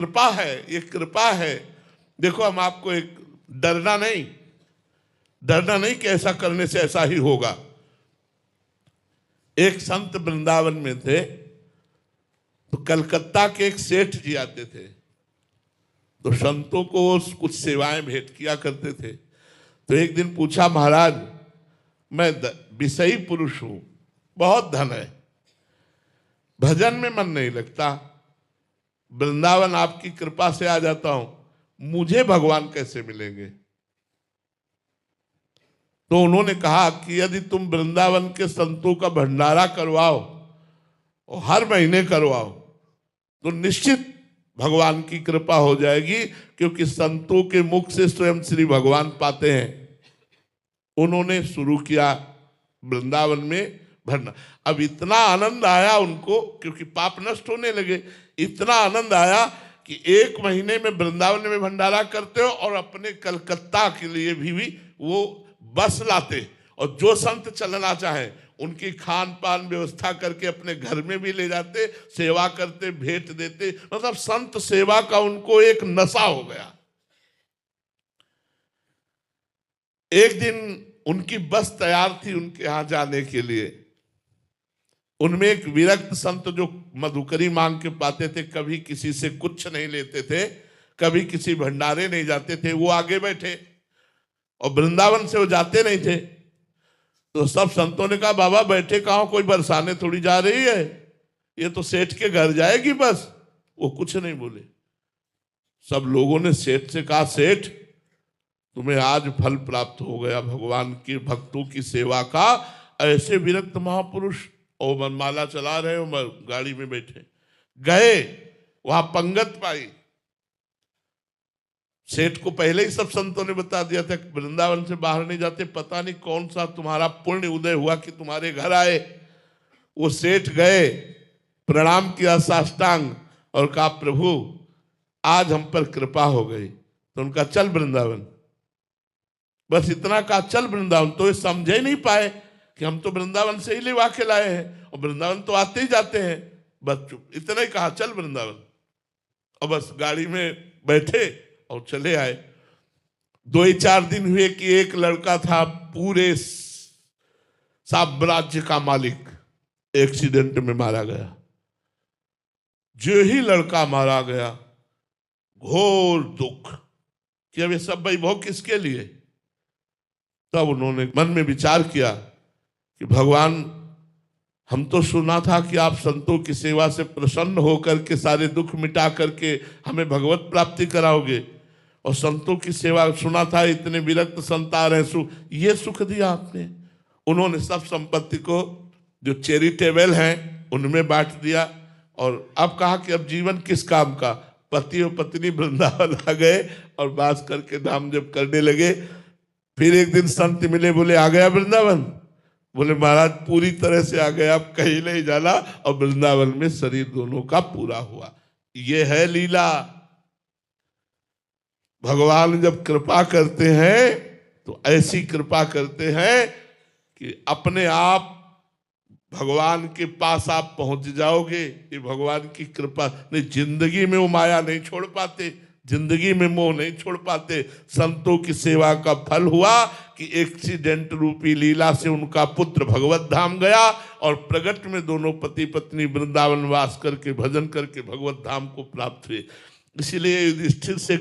कृपा है, ये कृपा है। देखो हम आपको एक डरना नहीं कि ऐसा करने से ऐसा ही होगा। एक संत वृंदावन में थे, तो कलकत्ता के एक सेठ जी आते थे, तो संतों को कुछ सेवाएं भेंट किया करते थे। तो एक दिन पूछा, महाराज मैं विषयी पुरुष हूं, बहुत धन है, भजन में मन नहीं लगता, वृंदावन आपकी कृपा से आ जाता हूं, मुझे भगवान कैसे मिलेंगे? तो उन्होंने कहा कि यदि तुम वृंदावन के संतों का भंडारा करवाओ और हर महीने करवाओ तो निश्चित भगवान की कृपा हो जाएगी, क्योंकि संतों के मुख से स्वयं श्री भगवान पाते हैं। उन्होंने शुरू किया वृंदावन में भरना। अब इतना आनंद आया उनको, क्योंकि पाप नष्ट होने लगे, इतना आनंद आया कि एक महीने में वृंदावन में भंडारा करते हो और अपने कलकत्ता के लिए भी वो बस लाते, और जो संत चलना चाहे उनकी खान पान व्यवस्था करके अपने घर में भी ले जाते, सेवा करते, भेंट देते। मतलब संत सेवा का उनको एक नशा हो गया। एक दिन उनकी बस तैयार थी उनके यहां जाने के लिए। उनमें एक विरक्त संत जो मधुकरी मांग के पाते थे, कभी किसी से कुछ नहीं लेते थे, कभी किसी भंडारे नहीं जाते थे, वो आगे बैठे और वृंदावन से वो जाते नहीं थे। तो सब संतों ने कहा, बाबा बैठे कहाँ, कोई बरसाने थोड़ी जा रही है, ये तो सेठ के घर जाएगी बस। वो कुछ नहीं बोले। सब लोगों ने सेठ से कहा, सेठ तुम्हें आज फल प्राप्त हो गया भगवान के भक्तों की सेवा का। ऐसे विरक्त महापुरुष और मनमाला चला रहे हो, गाड़ी में बैठे गए, वहां पंगत पाई। सेठ को पहले ही सब संतों ने बता दिया था, वृंदावन से बाहर नहीं जाते, पता नहीं कौन सा तुम्हारा पुण्य उदय हुआ कि तुम्हारे घर आए। वो सेठ गए, प्रणाम किया साष्टांग और कहा, प्रभु आज हम पर कृपा हो गई। तो उनका चल वृंदावन, बस इतना कहा, चल वृंदावन। तो ये समझे नहीं पाए कि हम तो वृंदावन से ही लेवा के लाए हैं, और वृंदावन तो आते ही जाते हैं। बस चुप, इतना ही कहा, चल वृंदावन। और बस गाड़ी में बैठे और चले आए। 2-4 दिन हुए कि एक लड़का था, पूरे साम्राज्य का मालिक, एक्सीडेंट में मारा गया। जो ही लड़का मारा गया, घोर दुख कि अब ये सब वैभव किसके लिए। तब उन्होंने मन में विचार किया कि भगवान, हम तो सुना था कि आप संतों की सेवा से प्रसन्न होकर के सारे दुख मिटा करके हमें भगवत प्राप्ति कराओगे, और संतों की सेवा सुना था इतने विरक्त संत आ रहे हैं, ये सुख दिया आपने। उन्होंने सब संपत्ति को जो चैरिटेबल हैं उनमें बांट दिया, और अब कहा कि अब जीवन किस काम का। पति और पत्नी वृंदावन आ गए और बास करके नाम जप करने लगे। फिर एक दिन संत मिले, बोले आ गया वृंदावन? बोले महाराज पूरी तरह से आ गया, अब कहीं नहीं जाना। और वृंदावन में शरीर दोनों का पूरा हुआ। ये है लीला। भगवान जब कृपा करते हैं तो ऐसी कृपा करते हैं कि अपने आप भगवान के पास आप पहुंच जाओगे। ये भगवान की कृपा नहीं, जिंदगी में वो माया नहीं छोड़ पाते, जिंदगी में मोह नहीं छोड़ पाते। संतों की सेवा का फल हुआ कि एक्सीडेंट रूपी लीला से उनका पुत्र भगवत धाम गया, और प्रगट में दोनों पति पत्नी वृंदावन वास करके भजन करके भगवत धाम को प्राप्त हुए। इसलिए युधिष्ठिर से